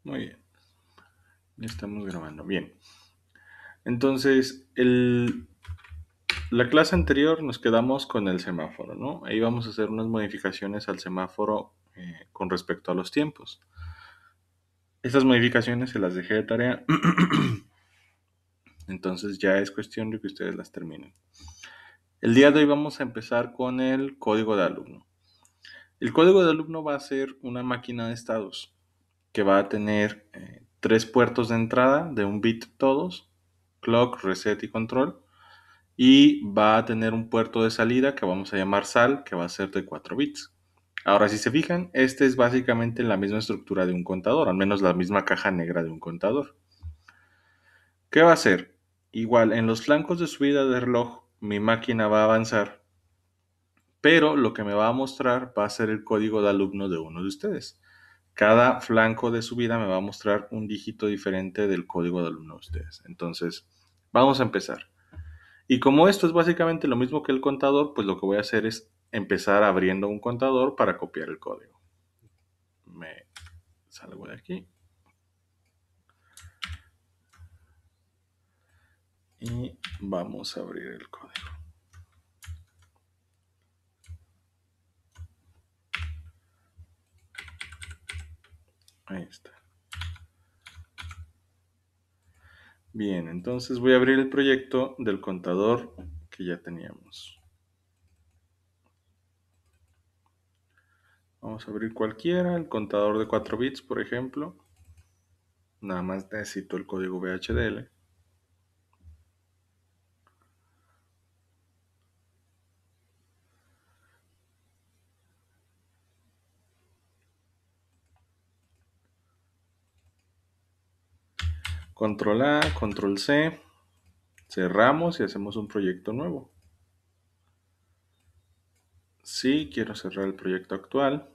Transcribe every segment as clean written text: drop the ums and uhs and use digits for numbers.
Muy bien. Ya estamos grabando. Bien. Entonces, la clase anterior nos quedamos con el semáforo, ¿no? Ahí vamos a hacer unas modificaciones al semáforo con respecto a los tiempos. Estas modificaciones se las dejé de tarea. Entonces ya es cuestión de que ustedes las terminen. El día de hoy vamos a empezar con el código de alumno. El código de alumno va a ser una máquina de estados que va a tener tres puertos de entrada de un bit todos, clock, reset y control. Y va a tener un puerto de salida que vamos a llamar sal, que va a ser de 4 bits. Ahora, si se fijan, este es básicamente la misma estructura de un contador, al menos la misma caja negra de un contador. ¿Qué va a hacer? Igual, en los flancos de subida del reloj, mi máquina va a avanzar, pero lo que me va a mostrar va a ser el código de alumno de uno de ustedes. Cada flanco de subida me va a mostrar un dígito diferente del código de alumno de ustedes. Entonces, vamos a empezar. Y como esto es básicamente lo mismo que el contador, pues lo que voy a hacer es empezar abriendo un contador para copiar el código. Me salgo de aquí y vamos a abrir el código. Ahí está. Bien, entonces voy a abrir el proyecto del contador que ya teníamos. Vamos a abrir cualquiera, el contador de 4 bits, por ejemplo. Nada más necesito el código VHDL. Control A, control C. Cerramos y hacemos un proyecto nuevo. Sí, quiero cerrar el proyecto actual.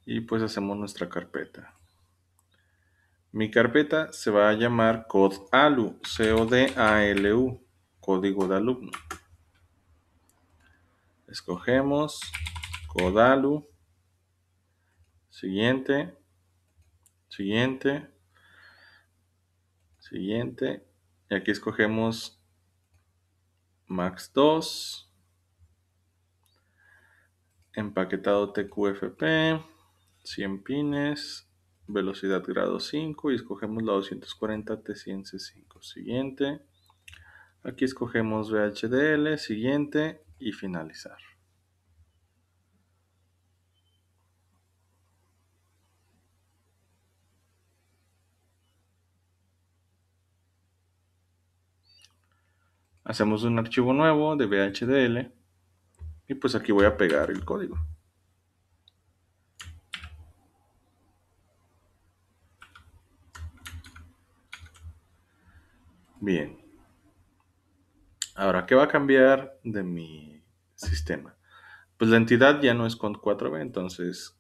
Y pues hacemos nuestra carpeta. Mi carpeta se va a llamar codalu, C-O-D-A-L-U, código de alumno. Escogemos codalu, siguiente, siguiente, siguiente. Y aquí escogemos max 2, empaquetado TQFP, 100 pines, velocidad grado 5 y escogemos la 240 T100C5. Siguiente. Aquí escogemos VHDL, siguiente y finalizar. Hacemos un archivo nuevo de VHDL y pues aquí voy a pegar el código. Bien. Ahora, ¿qué va a cambiar de mi sistema? Pues la entidad ya no es con 4B, entonces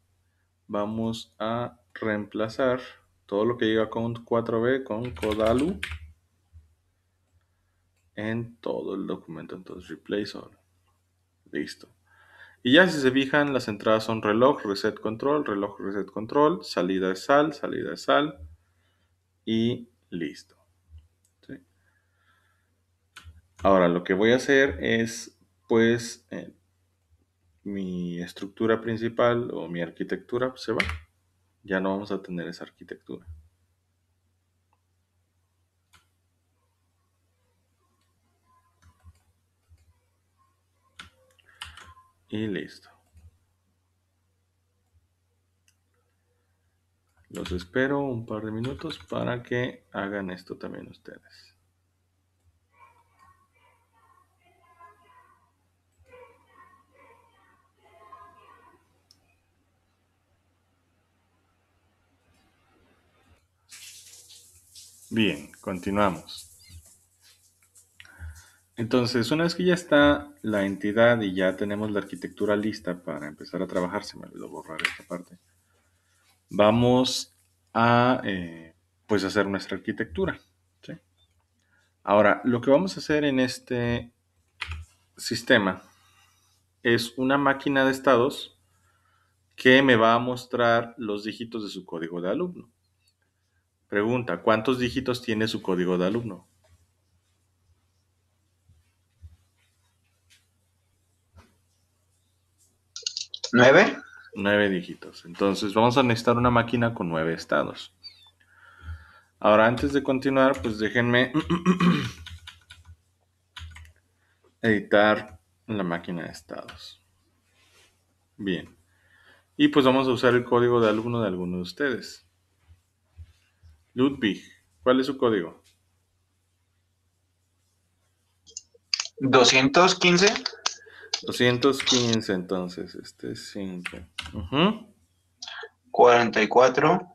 vamos a reemplazar todo lo que llega con 4B con codalu en todo el documento. Entonces, replace all. Listo. Y ya si se fijan, las entradas son reloj, reset, control, salida es sal y listo. ¿Sí? Ahora lo que voy a hacer es, pues, mi estructura principal o mi arquitectura se va. Ya no vamos a tener esa arquitectura. Y listo. Los espero un par de minutos para que hagan esto también ustedes. Bien, continuamos. Entonces, una vez que ya está la entidad y ya tenemos la arquitectura lista para empezar a trabajar, se me olvidó borrar esta parte, vamos a pues hacer nuestra arquitectura. ¿Sí? Ahora, lo que vamos a hacer en este sistema es una máquina de estados que me va a mostrar los dígitos de su código de alumno. Pregunta, ¿cuántos dígitos tiene su código de alumno? 9. 9 dígitos. Entonces vamos a necesitar una máquina con 9 estados. Ahora, antes de continuar, pues déjenme editar la máquina de estados. Bien. Y pues vamos a usar el código de alumno de alguno de ustedes. Ludwig, ¿cuál es su código? 215. 215, entonces, este es 5. Ujú. 44.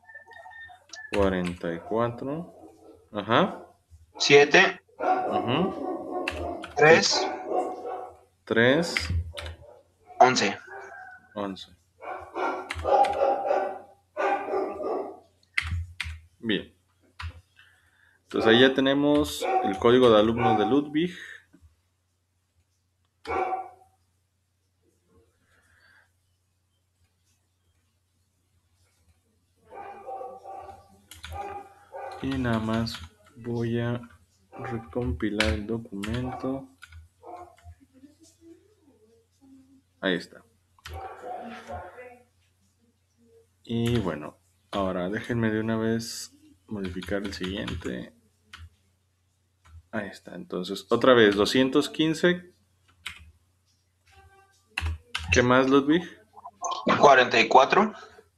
44. Ajá. 7. Ujú. 3. 3. 11. 11. Bien. Entonces ahí ya tenemos el código de alumno de Ludwig. Y nada más voy a recompilar el documento. Ahí está. Y bueno, ahora déjenme de una vez modificar el siguiente. Ahí está. Entonces, otra vez, 215. ¿Qué más, Ludwig? 44.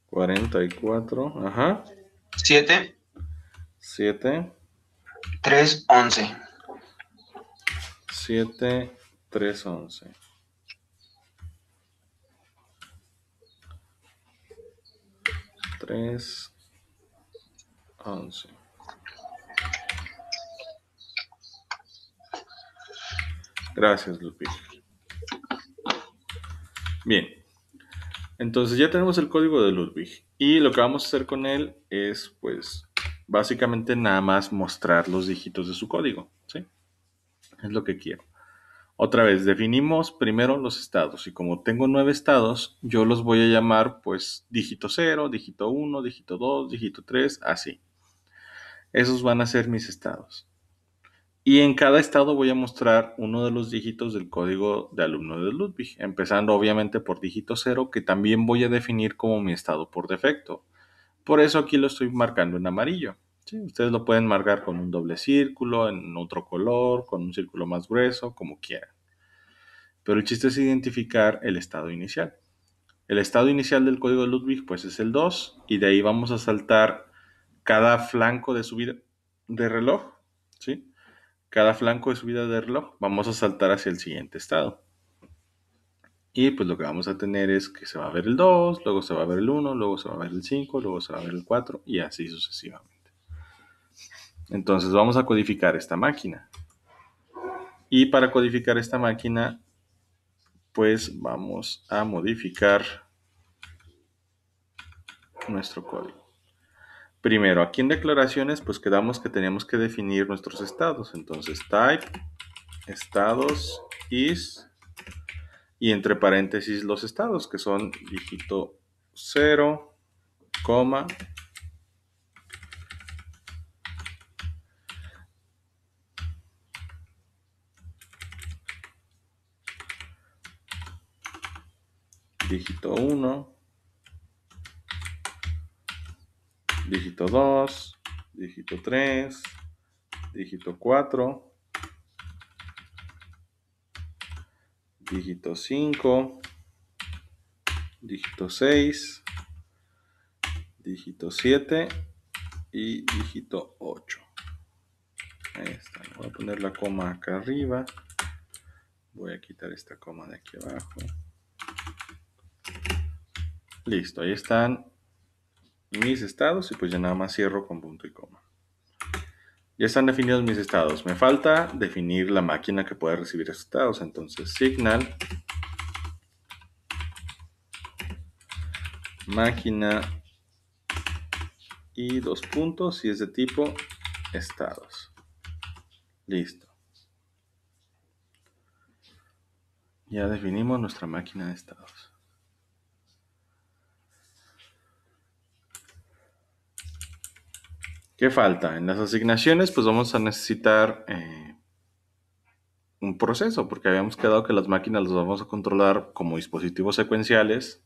44. Ajá. 7. 7. 3. 11. 7. 3, 11. 3, 11. Gracias, Ludwig. Bien. Entonces ya tenemos el código de Ludwig. Y lo que vamos a hacer con él es, pues, básicamente nada más mostrar los dígitos de su código. ¿Sí? Es lo que quiero. Otra vez, definimos primero los estados. Y como tengo 9 estados, yo los voy a llamar, pues, dígito 0, dígito 1, dígito 2, dígito 3, así. Esos van a ser mis estados. Y en cada estado voy a mostrar uno de los dígitos del código de alumno de Ludwig, empezando obviamente por dígito 0, que también voy a definir como mi estado por defecto. Por eso aquí lo estoy marcando en amarillo. ¿Sí? Ustedes lo pueden marcar con un doble círculo, en otro color, con un círculo más grueso, como quieran. Pero el chiste es identificar el estado inicial. El estado inicial del código de Ludwig pues es el 2 y de ahí vamos a saltar cada flanco de subida de reloj, ¿sí? Cada flanco de subida de reloj vamos a saltar hacia el siguiente estado. Y pues lo que vamos a tener es que se va a ver el 2, luego se va a ver el 1, luego se va a ver el 5, luego se va a ver el 4 y así sucesivamente. Entonces vamos a codificar esta máquina. Y para codificar esta máquina, pues vamos a modificar nuestro código. Primero, aquí en declaraciones, pues quedamos que teníamos que definir nuestros estados. Entonces, type, estados, is, y entre paréntesis los estados, que son dígito 0, coma, dígito 1, dígito 2, dígito 3, dígito 4, dígito 5, dígito 6, dígito 7 y dígito 8. Ahí está. Voy a poner la coma acá arriba. Voy a quitar esta coma de aquí abajo. Listo, ahí están mis estados y pues ya nada más cierro con punto y coma. Ya están definidos mis estados. Me falta definir la máquina que puede recibir esos estados. Entonces, signal máquina y dos puntos y es de tipo estados. Listo. Ya definimos nuestra máquina de estados. ¿Qué falta? En las asignaciones, pues vamos a necesitar un proceso, porque habíamos quedado que las máquinas las vamos a controlar como dispositivos secuenciales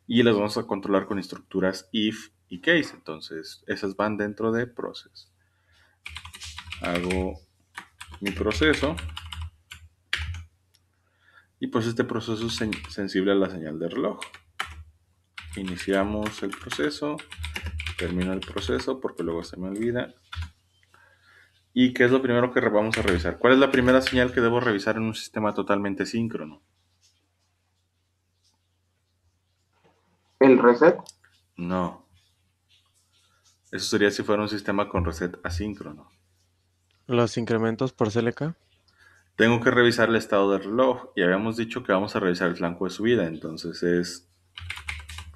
y las vamos a controlar con estructuras if y case. Entonces, esas van dentro de process. Hago mi proceso y pues este proceso es sensible a la señal de reloj. Iniciamos el proceso, termino el proceso porque luego se me olvida. ¿Y qué es lo primero que vamos a revisar? ¿Cuál es la primera señal que debo revisar en un sistema totalmente síncrono? El reset. No, eso sería si fuera un sistema con reset asíncrono. Los incrementos por CLK. Tengo que revisar el estado del reloj y habíamos dicho que vamos a revisar el flanco de subida, entonces es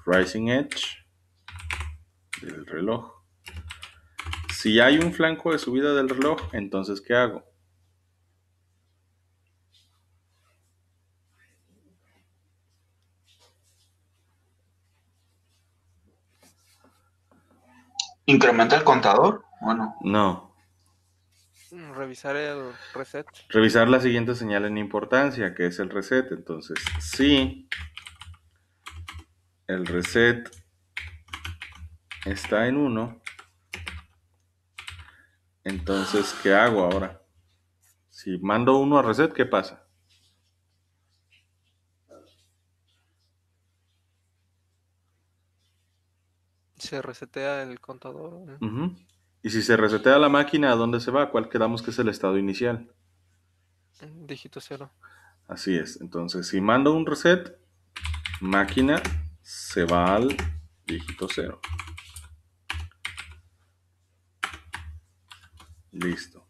rising edge del reloj. Si hay un flanco de subida del reloj, entonces ¿qué hago? ¿Incrementa el contador? Bueno, No, Revisar el reset. revisar la siguiente señal en importancia, que es el reset. Entonces, si el reset está en 1, entonces ¿qué hago ahora? Si mando 1 a reset, ¿qué pasa? Se resetea el contador. Ujú. Y si se resetea la máquina, ¿a dónde se va? ¿Cuál quedamos que es el estado inicial? Dígito 0. Así es. Entonces, si mando un reset, máquina se va al dígito 0. Listo.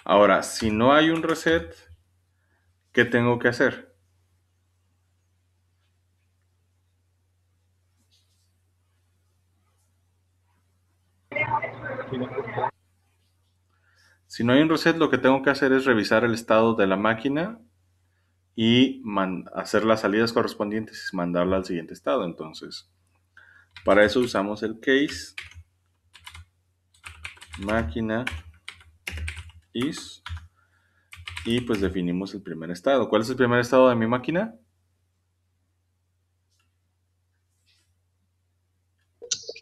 Ahora, si no hay un reset, ¿qué tengo que hacer? Si no hay un reset, lo que tengo que hacer es revisar el estado de la máquina y hacer las salidas correspondientes y mandarla al siguiente estado. Entonces, para eso usamos el case máquina is y pues definimos el primer estado. ¿Cuál es el primer estado de mi máquina?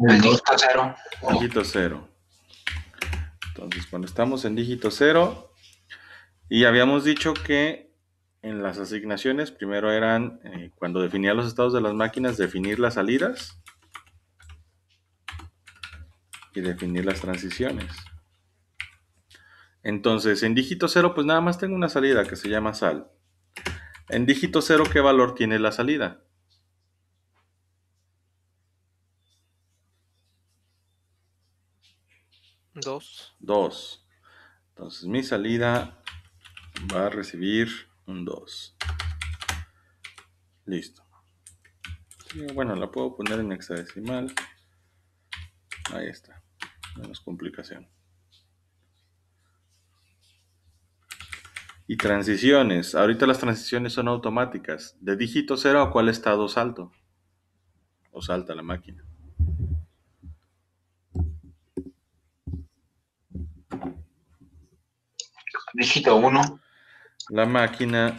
el dígito 0. Dígito 0. Entonces, cuando estamos en dígito 0, y habíamos dicho que en las asignaciones primero eran, cuando definía los estados de las máquinas, definir las salidas y definir las transiciones. Entonces, en dígito 0, pues nada más tengo una salida que se llama sal. En dígito 0, ¿qué valor tiene la salida? 2. 2. Entonces, mi salida va a recibir un 2. Listo. Sí, bueno, la puedo poner en hexadecimal. Ahí está. Menos complicación. Y transiciones. Ahorita las transiciones son automáticas. ¿De dígito 0 a cuál estado salto? O salta la máquina. Dígito 1. La máquina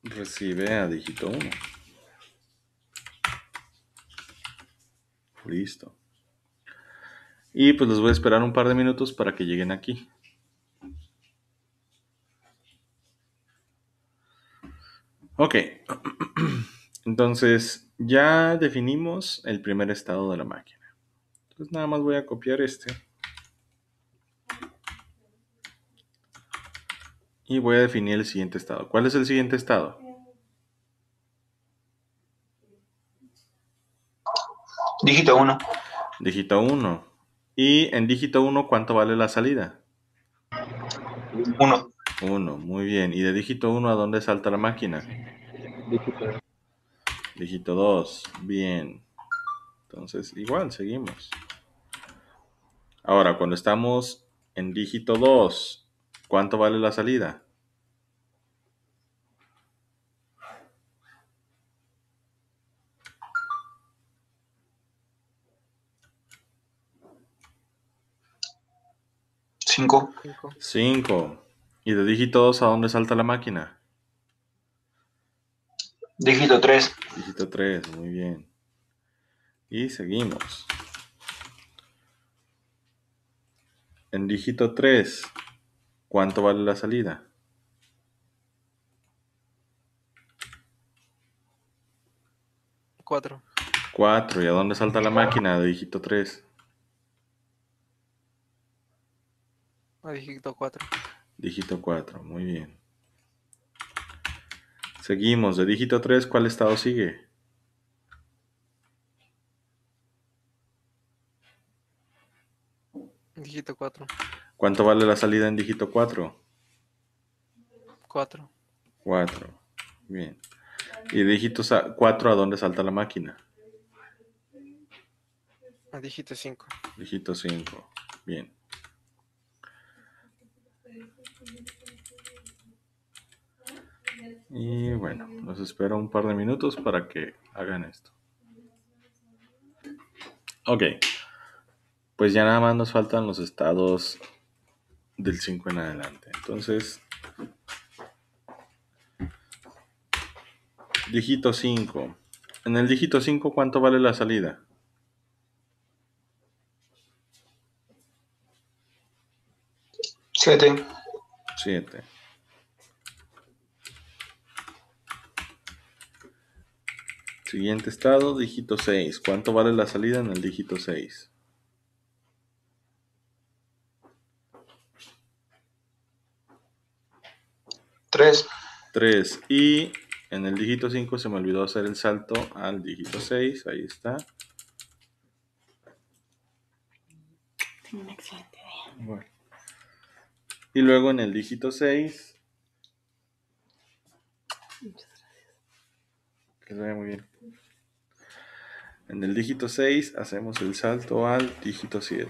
recibe a dígito 1. Listo. Y pues les voy a esperar un par de minutos para que lleguen aquí. Ok. Entonces ya definimos el primer estado de la máquina. Entonces nada más voy a copiar este. Y voy a definir el siguiente estado. ¿Cuál es el siguiente estado? Dígito 1. Dígito 1. Y en dígito 1, ¿cuánto vale la salida? 1. 1, muy bien. ¿Y de dígito 1 a dónde salta la máquina? Dígito 2, bien. Entonces, igual, seguimos. Ahora, cuando estamos en dígito 2, ¿cuánto vale la salida? 5. 5. 5. ¿Y de dígito 2 a dónde salta la máquina? Dígito 3. Dígito 3, muy bien. Y seguimos. En dígito 3, ¿cuánto vale la salida? 4. 4. ¿Y a dónde salta la máquina de dígito 3? A dígito 4. Dígito 4, muy bien. Seguimos. De dígito 3, ¿cuál estado sigue? Dígito 4. ¿Cuánto vale la salida en dígito 4? 4. 4. Bien. ¿Y de dígito 4 a dónde salta la máquina? A dígito 5. Dígito 5. Bien. Y bueno, nos espera un par de minutos para que hagan esto. Ok. Pues ya nada más nos faltan los estados del 5 en adelante. Entonces, dígito 5. En el dígito 5, ¿cuánto vale la salida? 7. 7. Siguiente estado, dígito 6. ¿Cuánto vale la salida en el dígito 6? 3. 3. Y en el dígito 5 se me olvidó hacer el salto al dígito 6. Ahí está. Un excelente día. Bueno. Y luego en el dígito 6, Muchas gracias. que se vea muy bien. En el dígito 6 hacemos el salto al dígito 7.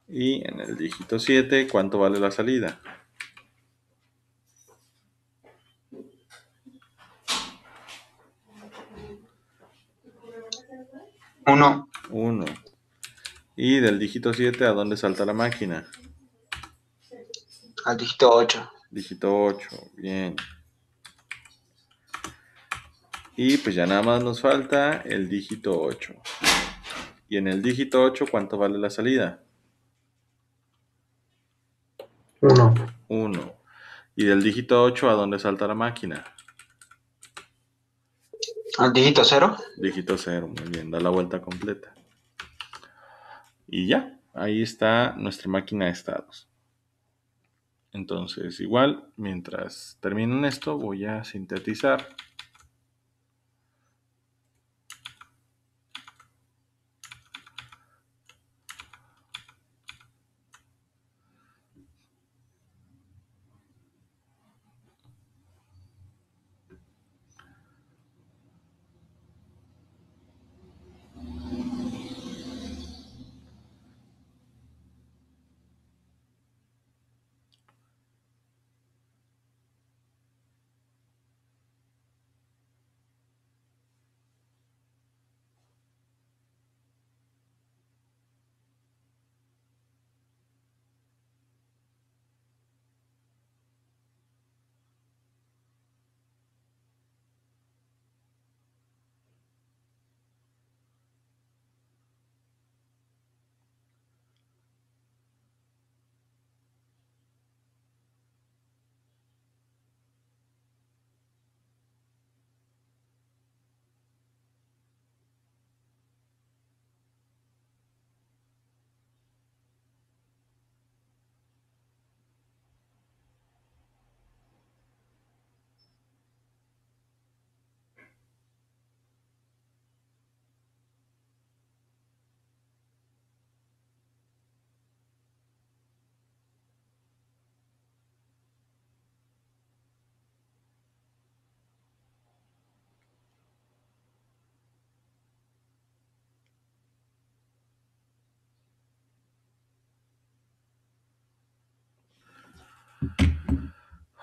Y en el dígito 7, ¿cuánto vale la salida? 1. 1. Y del dígito 7, ¿a dónde salta la máquina? Al dígito 8. Dígito 8. Bien. Y pues ya nada más nos falta el dígito 8. Y en el dígito 8, ¿cuánto vale la salida? 1. 1. Y del dígito 8, ¿a dónde salta la máquina? Al dígito 0. Dígito 0. Muy bien, da la vuelta completa. Y ya, ahí está nuestra máquina de estados. Entonces, igual, mientras terminen esto, voy a sintetizar.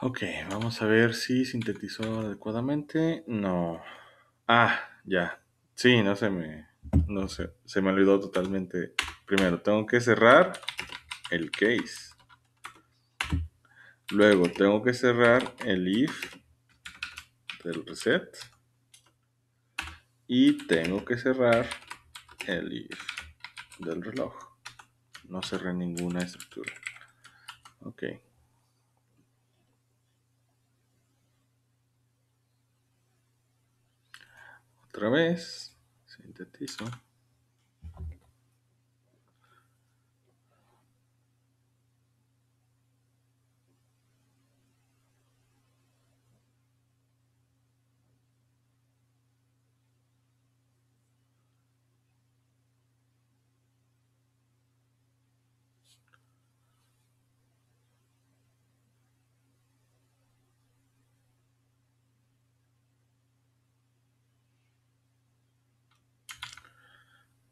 Ok, vamos a ver si sintetizó adecuadamente. No. Ah, ya. Sí, no se me No sé, se me olvidó totalmente. Primero, tengo que cerrar el case. Luego, tengo que cerrar el if del reset. Y tengo que cerrar el if del reloj. No cerré ninguna estructura. Ok. Otra vez. Sintetizo.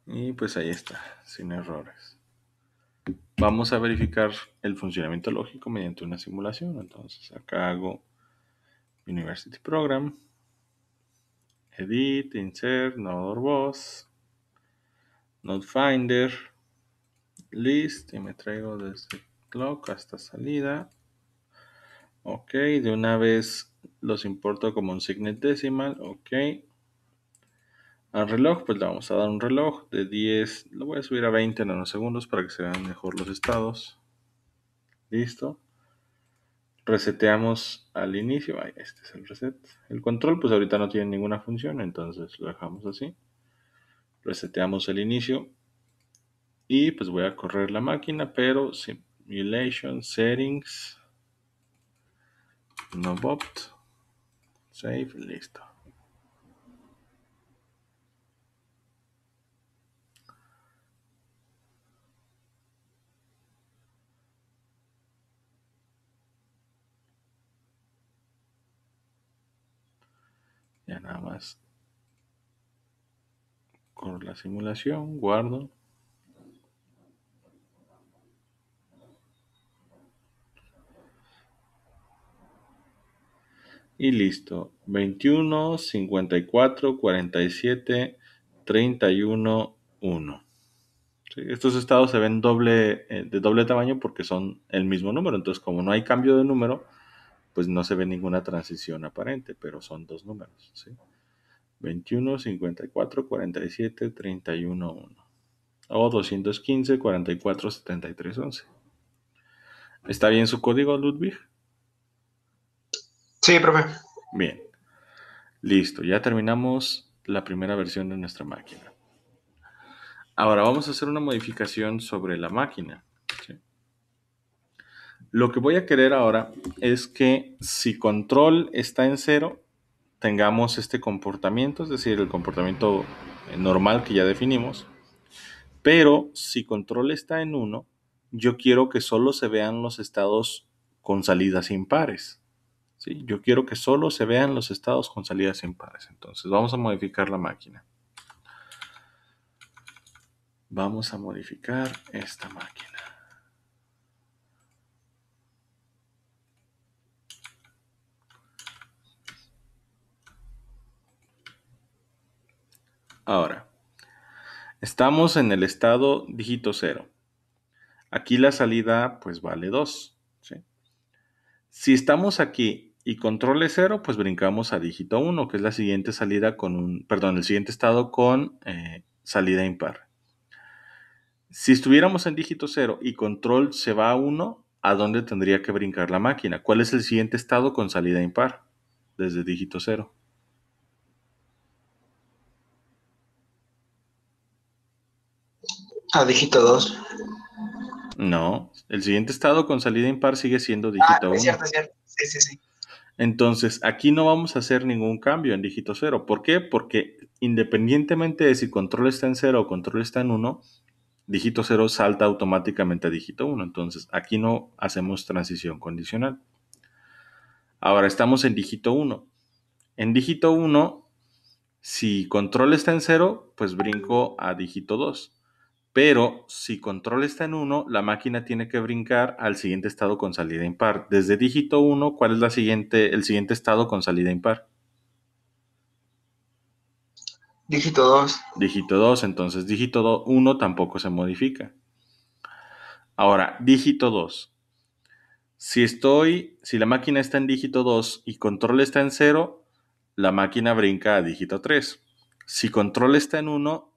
Y pues ahí está, sin errores. Vamos a verificar el funcionamiento lógico mediante una simulación. Entonces acá hago University Program, Edit, Insert, Node or Boss, Node Finder, List, y me traigo desde Clock hasta salida. Ok, de una vez los importo como un Signet Decimal. Ok. Al reloj, pues le vamos a dar un reloj de 10, lo voy a subir a 20 nanosegundos para que se vean mejor los estados. Listo. Reseteamos al inicio. Ay, este es el reset. El control, pues ahorita no tiene ninguna función, entonces lo dejamos así. Reseteamos el inicio. Y pues voy a correr la máquina, pero Simulation Settings. No opt. Save. Listo. Ya nada más corro la simulación, guardo. Y listo. 21, 54, 47, 31, 1. Sí, estos estados se ven de doble tamaño porque son el mismo número. Entonces, como no hay cambio de número, pues no se ve ninguna transición aparente, pero son dos números. ¿Sí? 21, 54, 47, 31, 1. O 215, 44, 73, 11. ¿Está bien su código, Ludwig? Sí, profe. Bien. Listo, ya terminamos la primera versión de nuestra máquina. Ahora vamos a hacer una modificación sobre la máquina. ¿Sí? Lo que voy a querer ahora es que si control está en 0, tengamos este comportamiento, es decir, el comportamiento normal que ya definimos. Pero si control está en 1, yo quiero que solo se vean los estados con salidas impares. ¿Sí? Yo quiero que solo se vean los estados con salidas impares. Entonces vamos a modificar la máquina. Vamos a modificar esta máquina. Ahora, estamos en el estado dígito 0. Aquí la salida pues vale 2. ¿Sí? Si estamos aquí y control es 0, pues brincamos a dígito 1, que es la siguiente salida el siguiente estado con salida impar. Si estuviéramos en dígito 0 y control se va a 1, ¿a dónde tendría que brincar la máquina? ¿Cuál es el siguiente estado con salida impar? Desde dígito 0. A dígito 2. No, el siguiente estado con salida impar sigue siendo Ah, dígito es 1. cierto, es cierto. Sí, sí, sí. Entonces, aquí no vamos a hacer ningún cambio en dígito 0. ¿Por qué? Porque independientemente de si control está en 0 o control está en 1, dígito 0 salta automáticamente a dígito 1. Entonces, aquí no hacemos transición condicional. Ahora estamos en dígito 1. En dígito 1, si control está en 0, pues brinco a dígito 2. Pero si control está en 1, la máquina tiene que brincar al siguiente estado con salida impar. Desde dígito 1, ¿cuál es el siguiente estado con salida impar? Dígito 2. Dígito 2, entonces dígito 1 tampoco se modifica. Ahora, dígito 2. Si la máquina está en dígito 2 y control está en 0, la máquina brinca a dígito 3. Si control está en 1,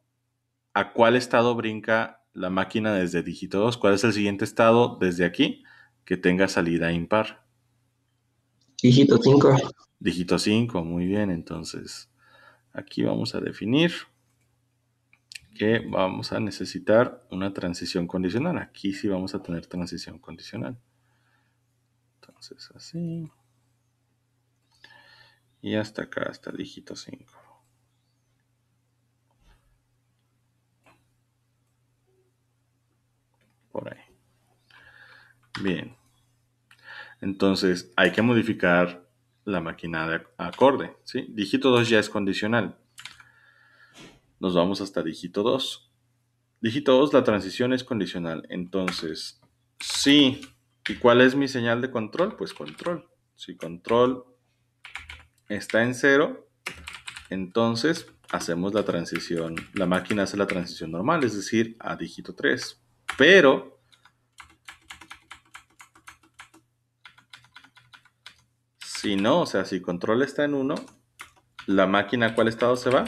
¿a cuál estado brinca la máquina desde dígito 2? ¿Cuál es el siguiente estado desde aquí que tenga salida impar? Dígito 5. Dígito 5, muy bien. Entonces, aquí vamos a definir que vamos a necesitar una transición condicional. Aquí sí vamos a tener transición condicional. Entonces, así. Y hasta acá, hasta dígito 5. Por ahí. Bien. Entonces, hay que modificar la máquina de acorde, ¿sí? Dígito 2 ya es condicional. Nos vamos hasta dígito 2. Dígito 2, la transición es condicional. Entonces, sí. ¿Y cuál es mi señal de control? Pues control. Si control está en 0, entonces hacemos la transición. La máquina hace la transición normal, es decir, a dígito 3. Pero si no, o sea, si control está en 1, la máquina ¿a cuál estado se va?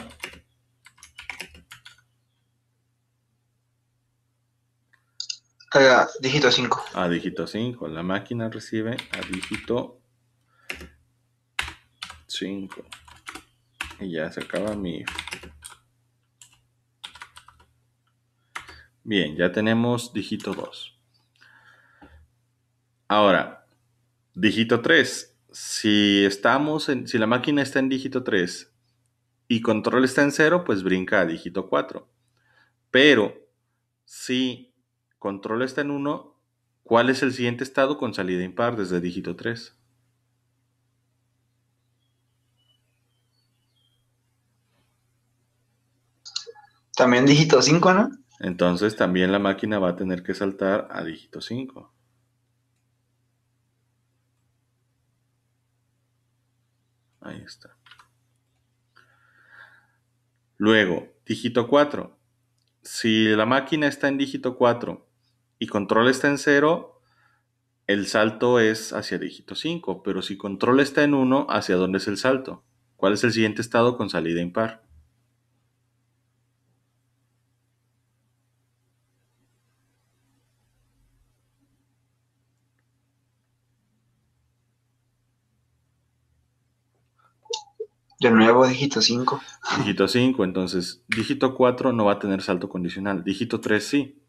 Dígito 5. A dígito 5. La máquina recibe a dígito 5. Y ya se acaba mi if. Bien, ya tenemos dígito 2. Ahora, dígito 3. Si la máquina está en dígito 3 y control está en 0, pues brinca a dígito 4. Pero si control está en 1, ¿cuál es el siguiente estado con salida impar desde dígito 3? También dígito 5, ¿no? Entonces también la máquina va a tener que saltar a dígito 5. Ahí está. Luego, dígito 4. Si la máquina está en dígito 4 y control está en 0, el salto es hacia dígito 5. Pero si control está en 1, ¿hacia dónde es el salto? ¿Cuál es el siguiente estado con salida impar? De nuevo, dígito 5. Dígito 5, entonces dígito 4 no va a tener salto condicional. Dígito 3 sí.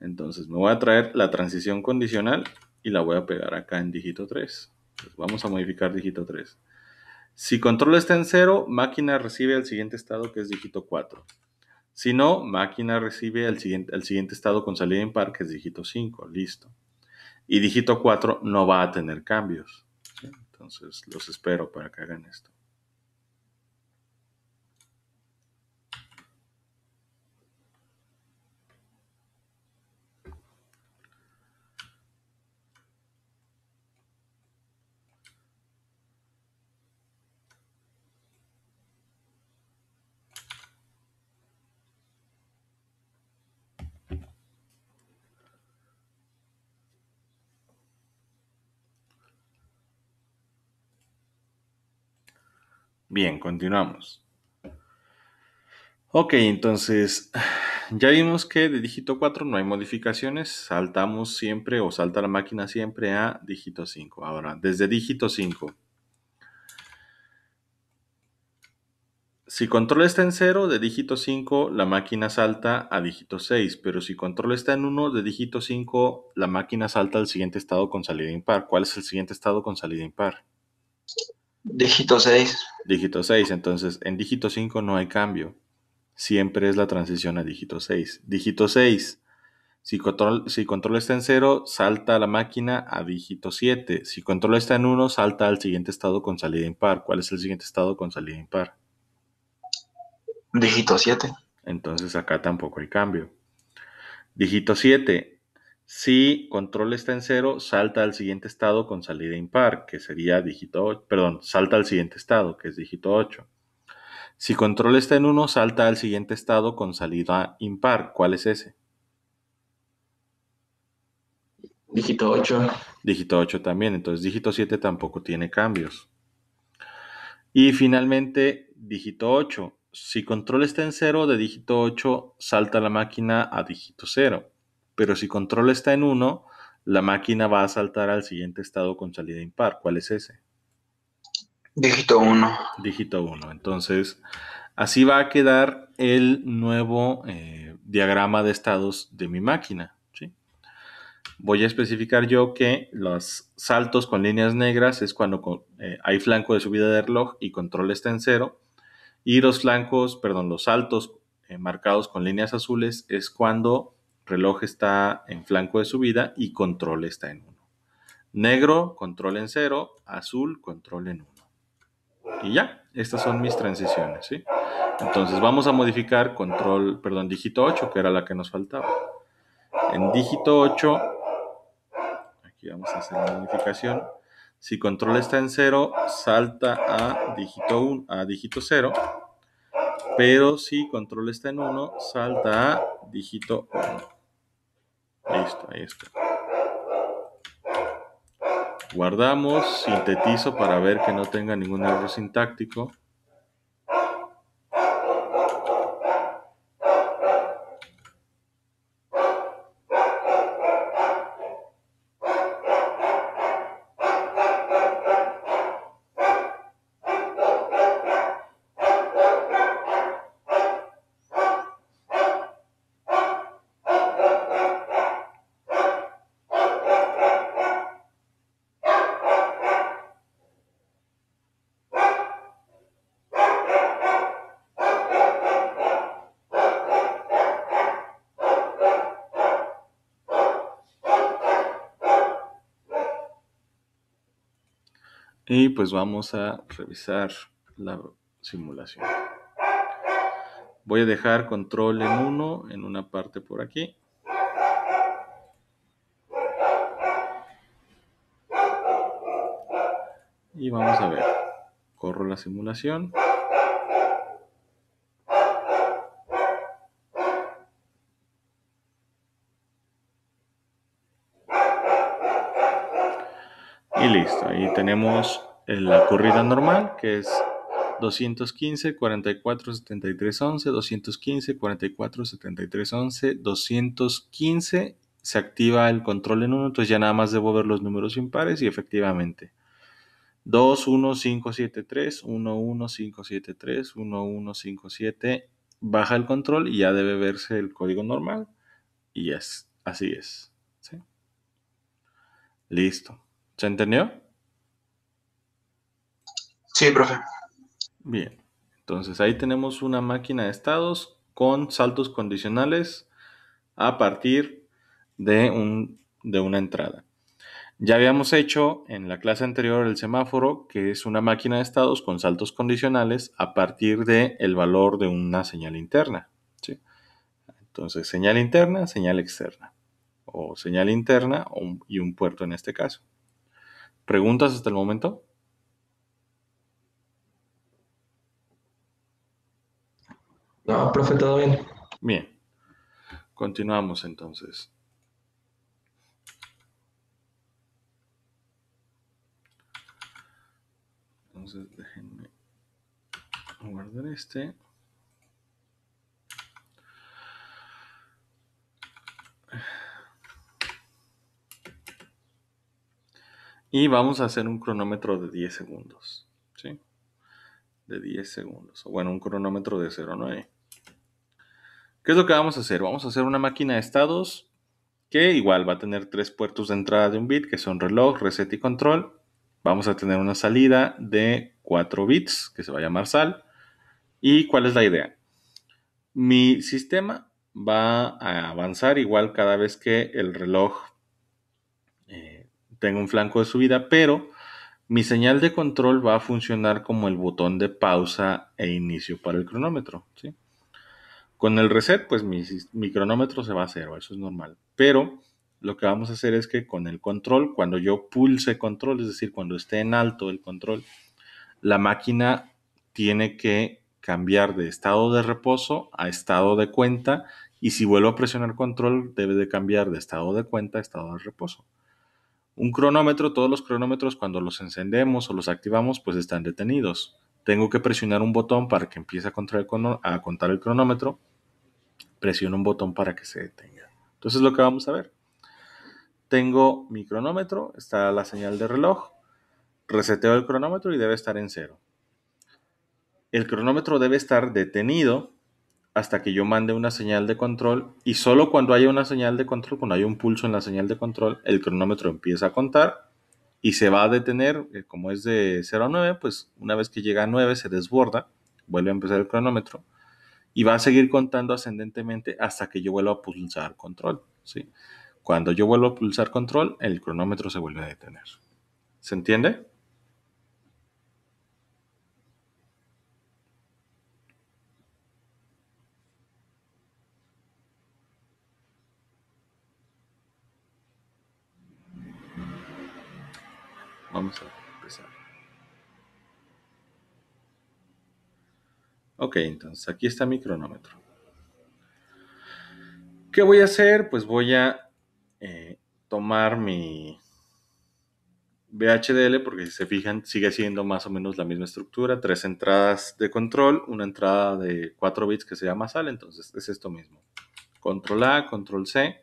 Entonces me voy a traer la transición condicional y la voy a pegar acá en dígito 3. Entonces, vamos a modificar dígito 3. Si control está en 0, máquina recibe el siguiente estado que es dígito 4. Si no, máquina recibe el siguiente estado con salida impar que es dígito 5. Listo. Y dígito 4 no va a tener cambios, ¿sí? Entonces los espero para que hagan esto. Bien, continuamos. Ok, entonces ya vimos que de dígito 4 no hay modificaciones, saltamos siempre o salta la máquina siempre a dígito 5. Ahora, desde dígito 5, si control está en 0, de dígito 5 la máquina salta a dígito 6, pero si control está en 1, de dígito 5 la máquina salta al siguiente estado con salida impar. ¿Cuál es el siguiente estado con salida impar? Dígito 6. Dígito 6, entonces en dígito 5 no hay cambio. Siempre es la transición a dígito 6. Dígito 6, si control está en 0, salta la máquina a dígito 7. Si control está en 1, salta al siguiente estado con salida impar. ¿Cuál es el siguiente estado con salida impar? Dígito 7. Entonces acá tampoco hay cambio. Dígito 7. Si control está en 0, salta al siguiente estado con salida impar, que sería dígito 8. Perdón, salta al siguiente estado, que es dígito 8. Si control está en 1, salta al siguiente estado con salida impar. ¿Cuál es ese? Dígito 8. Dígito 8 también, entonces dígito 7 tampoco tiene cambios. Y finalmente, dígito 8. Si control está en 0, de dígito 8 salta la máquina a dígito 0. Pero si control está en 1, la máquina va a saltar al siguiente estado con salida impar. ¿Cuál es ese? Dígito 1. Dígito 1. Entonces, así va a quedar el nuevo diagrama de estados de mi máquina. ¿Sí? Voy a especificar yo que los saltos con líneas negras es cuando hay flanco de subida de reloj y control está en 0. Y los saltos marcados con líneas azules es cuando reloj está en flanco de subida y control está en 1. Negro, control en 0. Azul, control en 1. Y ya, estas son mis transiciones, ¿sí? Entonces vamos a modificar dígito 8, que era la que nos faltaba. En dígito 8, aquí vamos a hacer la modificación. Si control está en 0, salta a dígito 0. Pero si control está en 1, salta a dígito 1. Listo, ahí está. Guardamos, sintetizo para ver que no tenga ningún error sintáctico. Y pues vamos a revisar la simulación. Voy a dejar control en 1 en una parte por aquí. Y vamos a ver. Corro la simulación. Y listo, ahí tenemos la corrida normal, que es 215, 44, 73, 11, 215, 44, 73, 11, 215, se activa el control en 1, entonces ya nada más debo ver los números impares y efectivamente 2, 1, 5, 7, 3, 1, 1, 5, 7, 3, 1, 1, 5, 7, baja el control y ya debe verse el código normal y así es. ¿Sí? Listo. ¿Se entendió? Sí, profe. Bien, entonces ahí tenemos una máquina de estados con saltos condicionales a partir de una entrada. Ya habíamos hecho en la clase anterior el semáforo, que es una máquina de estados con saltos condicionales a partir del valor de una señal interna. ¿Sí? Entonces, señal interna, señal externa. O señal interna y un puerto en este caso. ¿Preguntas hasta el momento? No, profe, todo bien. Bien, continuamos entonces. Entonces, déjenme guardar este. Y vamos a hacer un cronómetro de 10 segundos. ¿Sí? De 10 segundos. O bueno, un cronómetro de 0 a 9. ¿Qué es lo que vamos a hacer? Vamos a hacer una máquina de estados que igual va a tener 3 puertos de entrada de un bit, que son reloj, reset y control. Vamos a tener una salida de 4 bits, que se va a llamar sal. ¿Y cuál es la idea? Mi sistema va a avanzar igual cada vez que el reloj tenga un flanco de subida, pero mi señal de control va a funcionar como el botón de pausa e inicio para el cronómetro. ¿Sí? Con el reset, pues mi cronómetro se va a cero, eso es normal. Pero lo que vamos a hacer es que con el control, cuando yo pulse control, es decir, cuando esté en alto el control, la máquina tiene que cambiar de estado de reposo a estado de cuenta, y si vuelvo a presionar control debe de cambiar de estado de cuenta a estado de reposo. Un cronómetro, todos los cronómetros cuando los encendemos o los activamos pues están detenidos. Tengo que presionar un botón para que empiece a contar el cronómetro. Presiono un botón para que se detenga. Entonces lo que vamos a ver. Tengo mi cronómetro, está la señal de reloj, reseteo el cronómetro y debe estar en 0. El cronómetro debe estar detenido hasta que yo mande una señal de control, y solo cuando haya una señal de control, cuando haya un pulso en la señal de control, el cronómetro empieza a contar y se va a detener. Como es de 0 a 9, pues una vez que llega a 9 se desborda, vuelve a empezar el cronómetro y va a seguir contando ascendentemente hasta que yo vuelva a pulsar control, ¿sí? Cuando yo vuelvo a pulsar control, el cronómetro se vuelve a detener. ¿Se entiende? Vamos a empezar. Ok, entonces aquí está mi cronómetro. ¿Qué voy a hacer? Pues voy a tomar mi VHDL, porque si se fijan sigue siendo más o menos la misma estructura, 3 entradas de control, una entrada de 4 bits que se llama sal, entonces es esto mismo. Control A, Control C,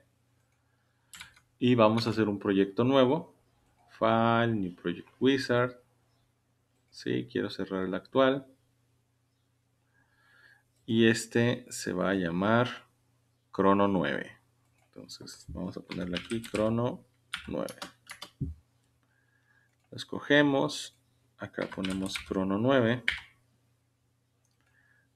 y vamos a hacer un proyecto nuevo. File, New Project Wizard. Sí, quiero cerrar el actual. Y este se va a llamar Crono 9. Entonces vamos a ponerle aquí Crono 9. Lo escogemos. Acá ponemos Crono 9.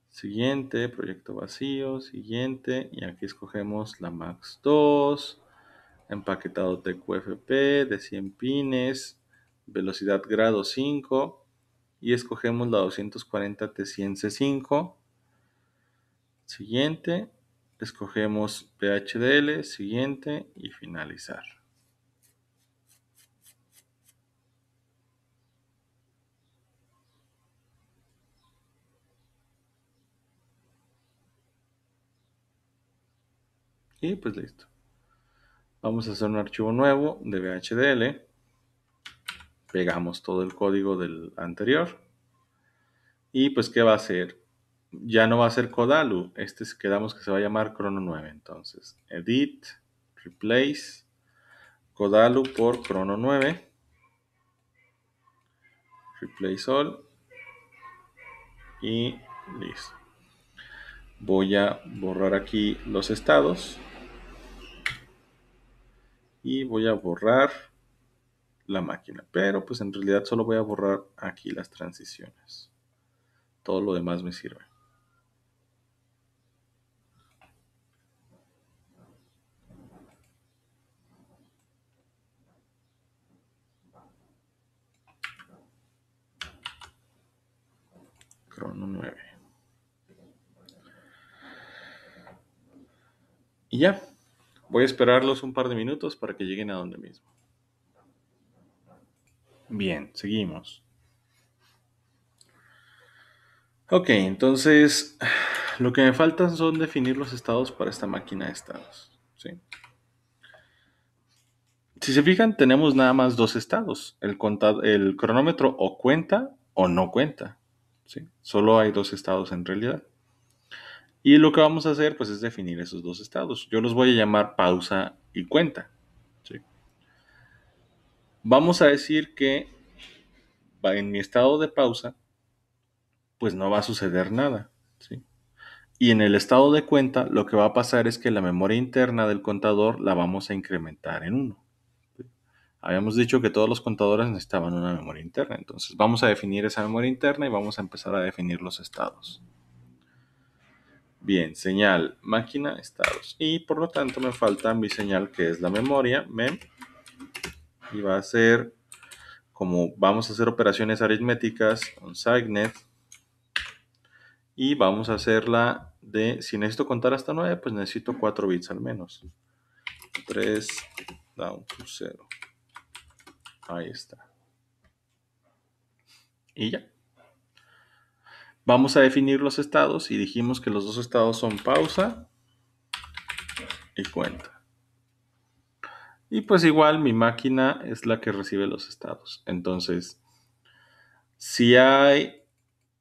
Siguiente, proyecto vacío. Siguiente. Y aquí escogemos la Max 2. Empaquetado TQFP de 100 pines. Velocidad grado 5. Y escogemos la 240 T100C5. Siguiente. Escogemos VHDL. Siguiente. Y finalizar. Y pues listo. Vamos a hacer un archivo nuevo de VHDL. Pegamos todo el código del anterior. Y pues, ¿qué va a hacer? Ya no va a ser Codalu. Quedamos que se va a llamar Crono 9. Entonces, edit, replace, Codalu por Crono 9. Replace all. Y listo. Voy a borrar aquí los estados. Y voy a borrar la máquina. Pero pues en realidad solo voy a borrar aquí las transiciones. Todo lo demás me sirve. Crono 9. Y ya. Voy a esperarlos un par de minutos para que lleguen a donde mismo. Bien, seguimos. Ok, entonces lo que me faltan son definir los estados para esta máquina de estados. ¿Sí? Si se fijan, tenemos nada más 2 estados. El cronómetro o cuenta o no cuenta. ¿Sí? Solo hay 2 estados en realidad. Y lo que vamos a hacer pues es definir esos 2 estados. Yo los voy a llamar pausa y cuenta. ¿Sí? Vamos a decir que en mi estado de pausa pues no va a suceder nada. ¿Sí? Y en el estado de cuenta, lo que va a pasar es que la memoria interna del contador la vamos a incrementar en 1. Habíamos dicho que todos los contadores necesitaban una memoria interna. Entonces vamos a definir esa memoria interna y vamos a empezar a definir los estados. Bien, señal, máquina, estados. Y por lo tanto me falta mi señal, que es la memoria, mem. Y va a ser, como vamos a hacer operaciones aritméticas, un SIGNET. Y vamos a hacerla si necesito contar hasta 9, pues necesito 4 bits al menos. 3 down to 0. Ahí está. Y ya. Vamos a definir los estados y dijimos que los dos estados son pausa y cuenta. Y pues igual mi máquina es la que recibe los estados. Entonces, si hay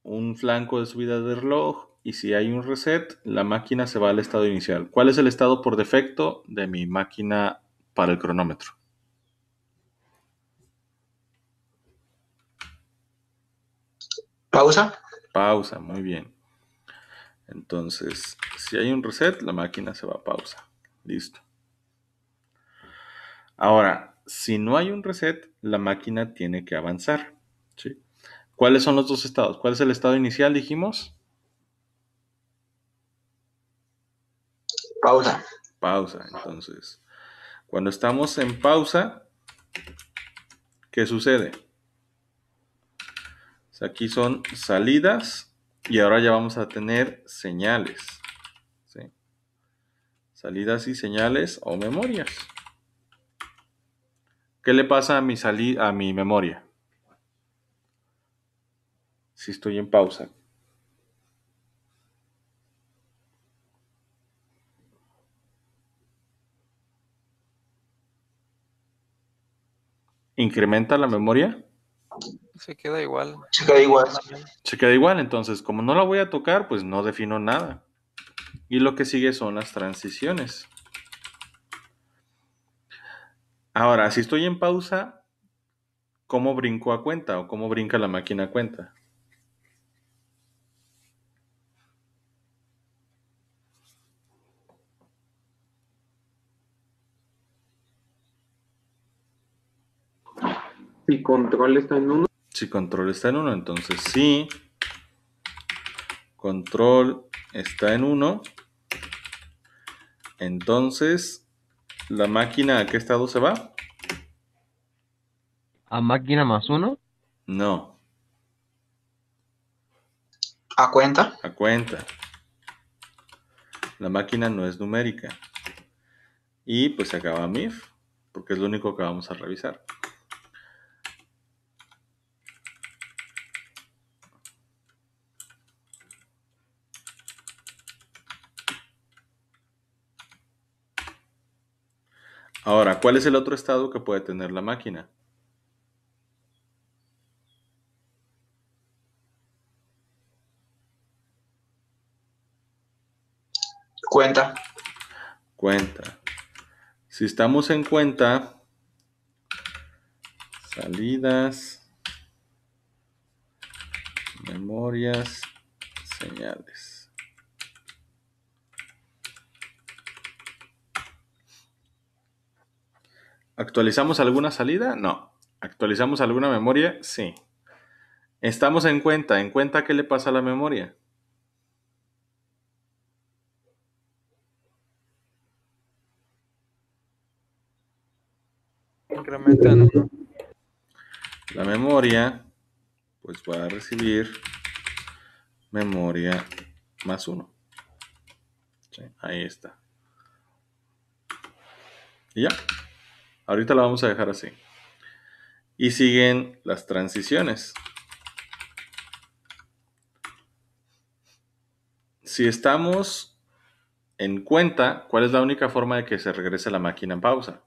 un flanco de subida de reloj y si hay un reset, la máquina se va al estado inicial. ¿Cuál es el estado por defecto de mi máquina para el cronómetro? Pausa. Pausa, muy bien. Entonces, si hay un reset, la máquina se va a pausa. Listo. Ahora, si no hay un reset, la máquina tiene que avanzar. ¿Sí? ¿Cuáles son los dos estados? ¿Cuál es el estado inicial, dijimos? Pausa. Pausa. Entonces, cuando estamos en pausa, ¿qué sucede? O sea, aquí son salidas y ahora ya vamos a tener señales. ¿Sí? Salidas y señales o memorias. ¿Qué le pasa a mi memoria? Si estoy en pausa. ¿Incrementa la memoria? Se queda igual. Se queda igual. Se queda igual, entonces como no la voy a tocar, pues no defino nada. Y lo que sigue son las transiciones. Ahora, si estoy en pausa, ¿cómo brinco a cuenta o cómo brinca la máquina a cuenta? Si control está en 1. Si control está en 1, entonces sí. Control está en 1. Entonces, ¿la máquina a qué estado se va? ¿A máquina más 1? No, ¿A cuenta? a cuenta. La máquina no es numérica. Y pues se acaba MIF, porque es lo único que vamos a revisar. Ahora, ¿cuál es el otro estado que puede tener la máquina? Cuenta. Cuenta. Si estamos en cuenta, salidas, memorias, señales. ¿Actualizamos alguna salida? No. ¿Actualizamos alguna memoria? Sí. Estamos en cuenta. ¿En cuenta qué le pasa a la memoria? Incrementa en 1. La memoria, pues va a recibir memoria más 1. Sí, ahí está. Y ya. Ahorita la vamos a dejar así. Y siguen las transiciones. Si estamos en cuenta, ¿cuál es la única forma de que se regrese la máquina en pausa?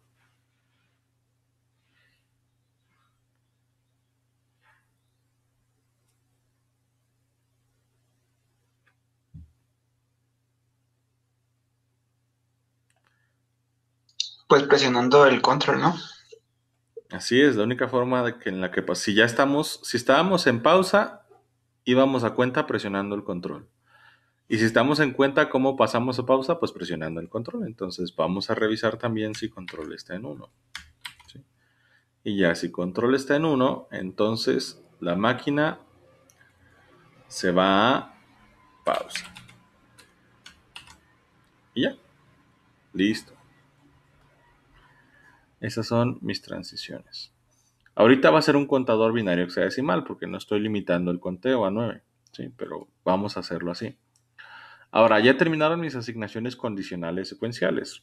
Pues presionando el control, ¿no? Así es, la única forma en la que, pues, si estábamos en pausa, íbamos a cuenta presionando el control. Y si estamos en cuenta, ¿cómo pasamos a pausa? Pues presionando el control. Entonces vamos a revisar también si control está en 1. ¿Sí? Y ya, si control está en 1, entonces la máquina se va a pausa. Y ya, listo. Esas son mis transiciones. Ahorita va a ser un contador binario hexadecimal porque no estoy limitando el conteo a 9, ¿sí? Pero vamos a hacerlo así. Ahora, ya terminaron mis asignaciones condicionales secuenciales.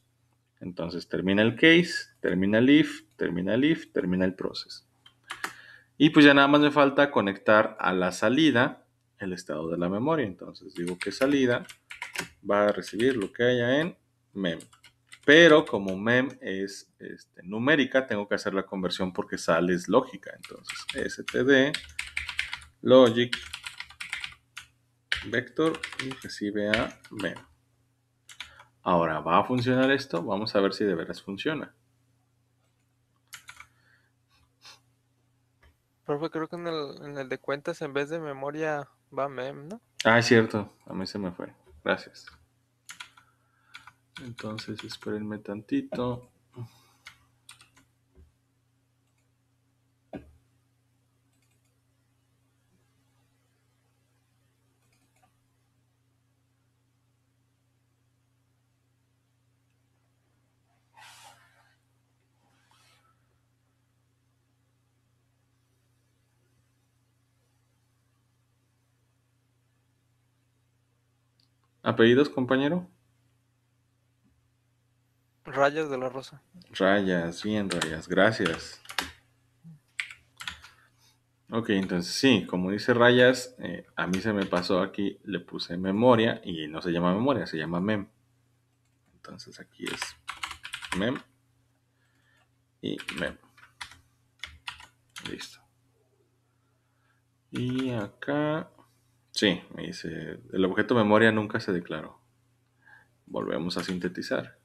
Entonces termina el case, termina el if, termina el if, termina el process. Y pues ya nada más me falta conectar a la salida el estado de la memoria. Entonces digo que salida va a recibir lo que haya en mem. Pero como mem es numérica, tengo que hacer la conversión porque sale es lógica. Entonces std logic vector y recibe a mem. Ahora, ¿va a funcionar esto? Vamos a ver si de veras funciona. Profe, creo que en el de cuentas en vez de memoria va mem, ¿no? Ah, es cierto. A mí se me fue. Gracias. Entonces, espérenme tantito. ¿Apellidos, compañero? Rayas de la Rosa. Rayas, bien, Rayas. Gracias. Ok, entonces sí, como dice Rayas, a mí se me pasó aquí, le puse memoria y no se llama memoria, se llama mem. Entonces aquí es mem y mem. Listo. Y acá, sí, me dice, el objeto memoria nunca se declaró. Volvemos a sintetizar.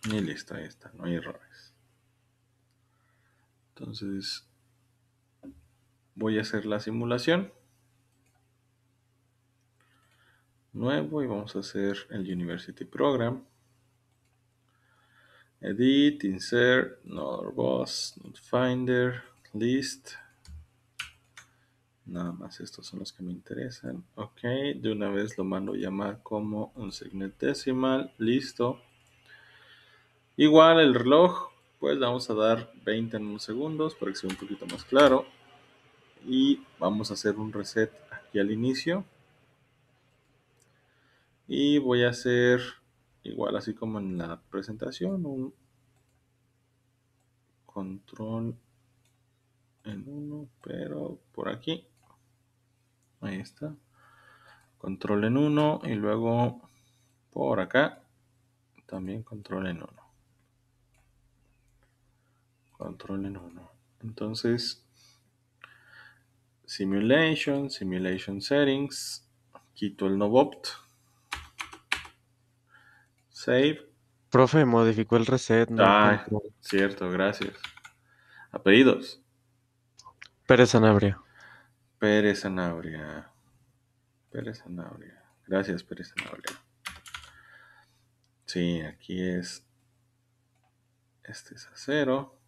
Y listo, ahí está, no hay errores. Entonces, voy a hacer la simulación. Nuevo y vamos a hacer el University Program. Edit, insert, node boss, node finder, list. Nada más estos son los que me interesan. Ok, de una vez lo mando a llamar como un signet decimal. Listo. Igual el reloj, pues vamos a dar 20 en unos segundos para que sea un poquito más claro. Y vamos a hacer un reset aquí al inicio. Y voy a hacer, igual así como en la presentación, un control en uno, pero por aquí. Ahí está. Control en 1 y luego por acá también control en 1. Control en 1. Entonces, simulation settings, quito el novopt, save. Profe, modificó el reset, no el Ah, control. cierto, gracias. Apellidos. Pérez Sanabria. Pérez Sanabria. Pérez Sanabria. Gracias, Pérez Sanabria. Sí, aquí es. Este es a 0.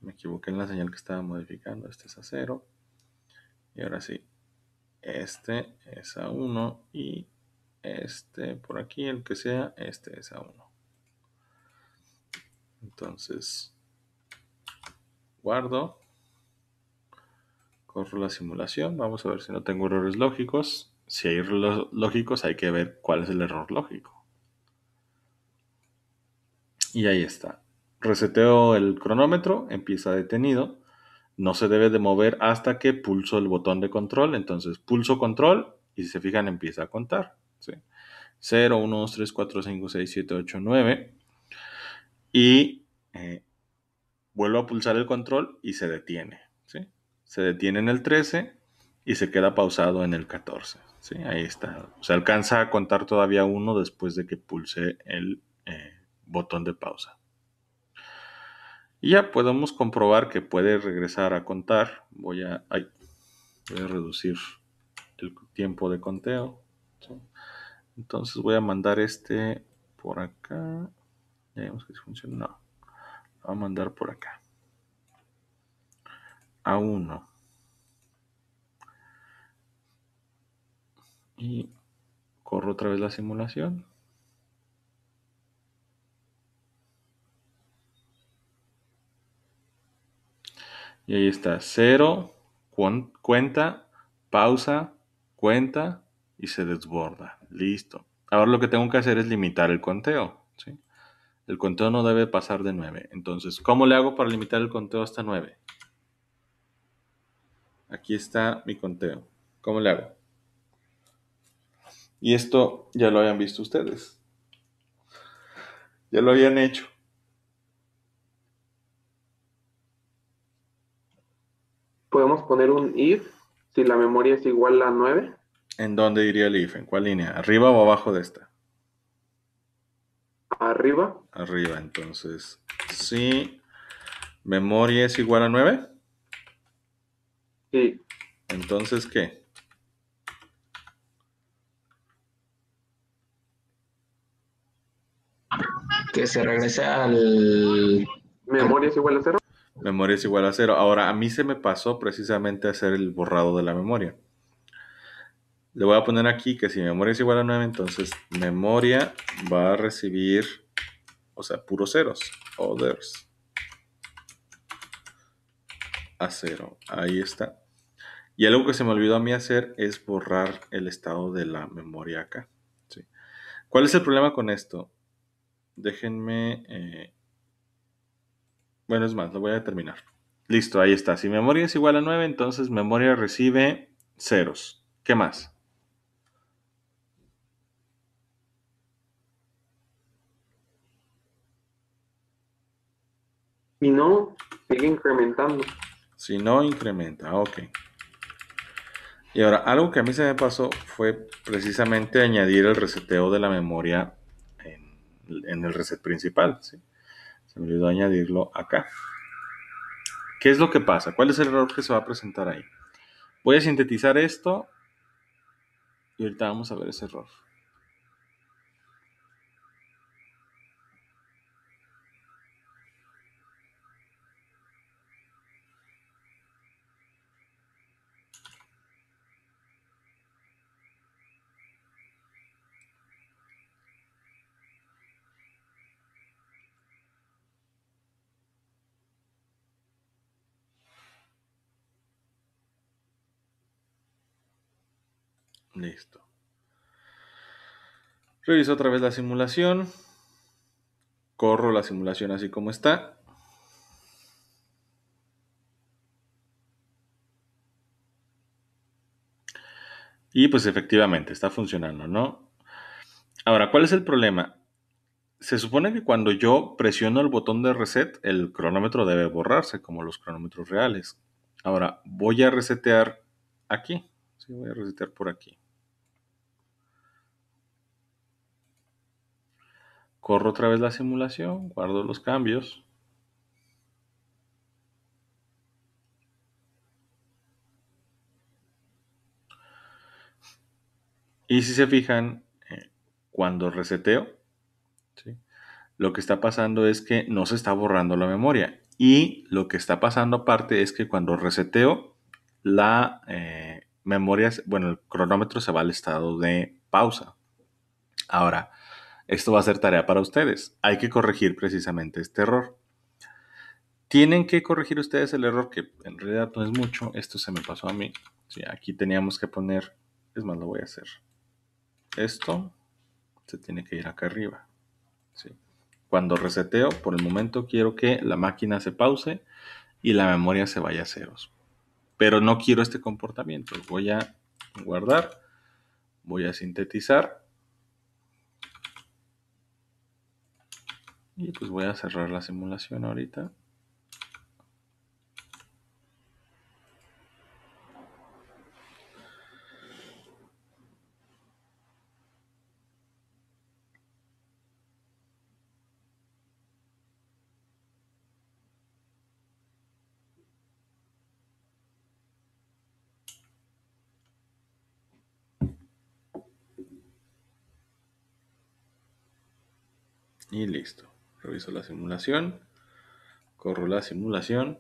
Me equivoqué en la señal que estaba modificando. Este es a 0. Y ahora sí. Este es a 1. Y este por aquí, el que sea, este es a 1. Entonces, guardo. Corro la simulación. Vamos a ver si no tengo errores lógicos. Si hay errores lógicos, hay que ver cuál es el error lógico. Y ahí está. Reseteo el cronómetro, empieza detenido. No se debe de mover hasta que pulso el botón de control. Entonces pulso control y si se fijan empieza a contar. ¿Sí? 0, 1, 2, 3, 4, 5, 6, 7, 8, 9. Y vuelvo a pulsar el control y se detiene. ¿Sí? Se detiene en el 13 y se queda pausado en el 14. ¿Sí? Ahí está. Se alcanza a contar todavía 1 después de que pulse el botón de pausa. Y ya podemos comprobar que puede regresar a contar. Voy a reducir el tiempo de conteo. ¿Sí? Entonces voy a mandar este por acá. Ya vemos que funciona. No. Lo voy a mandar por acá. A 1. Y corro otra vez la simulación. Y ahí está, 0, cuenta, pausa, cuenta y se desborda. Listo. Ahora lo que tengo que hacer es limitar el conteo, ¿sí? El conteo no debe pasar de 9. Entonces, ¿cómo le hago para limitar el conteo hasta 9? Aquí está mi conteo. ¿Cómo le hago? Y esto ya lo habían visto ustedes. Ya lo habían hecho. Podemos poner un if si la memoria es igual a 9. ¿En dónde iría el if? ¿En cuál línea? ¿Arriba o abajo de esta? Arriba. Arriba. Entonces, si memoria es igual a 9, Sí. entonces, ¿qué? Que se regrese al... Memoria es igual a 0. Memoria es igual a 0. Ahora, a mí se me pasó precisamente hacer el borrado de la memoria. Le voy a poner aquí que si memoria es igual a 9, entonces memoria va a recibir, o sea, puros ceros. Others. A 0. Ahí está. Y algo que se me olvidó a mí hacer es borrar el estado de la memoria acá. ¿Sí? ¿Cuál es el problema con esto? Déjenme... bueno, es más, lo voy a terminar. Listo, ahí está. Si memoria es igual a 9, entonces memoria recibe ceros. ¿Qué más? Y no, sigue incrementando. Si no, incrementa. Ok. Y ahora, algo que a mí se me pasó fue precisamente añadir el reseteo de la memoria en el reset principal. ¿Sí? Se me olvidó añadirlo acá. ¿Qué es lo que pasa? ¿Cuál es el error que se va a presentar ahí? Voy a sintetizar esto y ahorita vamos a ver ese error. Listo. Reviso otra vez la simulación. Corro la simulación así como está. Y pues efectivamente está funcionando, ¿no? Ahora, ¿cuál es el problema? Se supone que cuando yo presiono el botón de reset, el cronómetro debe borrarse, como los cronómetros reales. Ahora, voy a resetear aquí. Sí, voy a resetear por aquí. Corro otra vez la simulación, guardo los cambios. Y si se fijan, cuando reseteo, ¿sí? Lo que está pasando es que no se está borrando la memoria. Y lo que está pasando aparte es que cuando reseteo, la memoria, bueno, el cronómetro se va al estado de pausa. Ahora, esto va a ser tarea para ustedes. Hay que corregir precisamente este error. Tienen que corregir ustedes el error, que en realidad no es mucho. Esto se me pasó a mí. Sí, aquí teníamos que poner, es más, lo voy a hacer. Esto se tiene que ir acá arriba. ¿Sí? Cuando reseteo, por el momento quiero que la máquina se pause y la memoria se vaya a ceros. Pero no quiero este comportamiento. Voy a guardar, voy a sintetizar y pues voy a cerrar la simulación ahorita. Y listo. Reviso la simulación. Corro la simulación.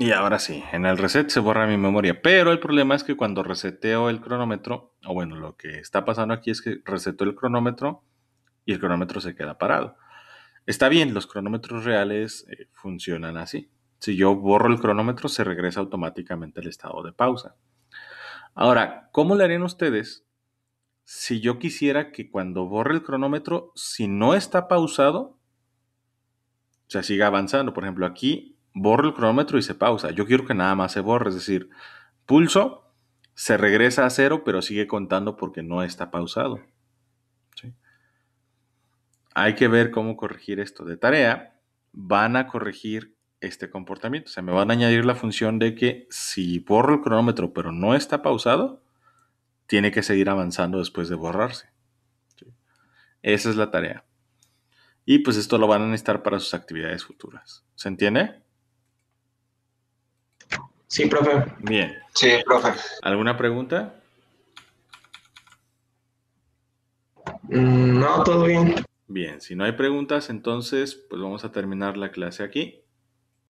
Y ahora sí, en el reset se borra mi memoria. Pero el problema es que cuando reseteo el cronómetro, o bueno, lo que está pasando aquí es que reseteo el cronómetro y el cronómetro se queda parado. Está bien, los cronómetros reales funcionan así. Si yo borro el cronómetro, se regresa automáticamente al estado de pausa. Ahora, ¿cómo le harían ustedes si yo quisiera que cuando borre el cronómetro, si no está pausado, o sea, siga avanzando? Por ejemplo, aquí borro el cronómetro y se pausa. Yo quiero que nada más se borre, es decir, pulso, se regresa a 0, pero sigue contando porque no está pausado. ¿Sí? Hay que ver cómo corregir esto. De tarea, van a corregir este comportamiento. O sea, me van a añadir la función de que si borro el cronómetro pero no está pausado, tiene que seguir avanzando después de borrarse. ¿Sí? Esa es la tarea. Y pues esto lo van a necesitar para sus actividades futuras. ¿Se entiende? Sí, profe. Bien. Sí, profe. ¿Alguna pregunta? No, todo bien. Bien, si no hay preguntas, entonces pues vamos a terminar la clase aquí.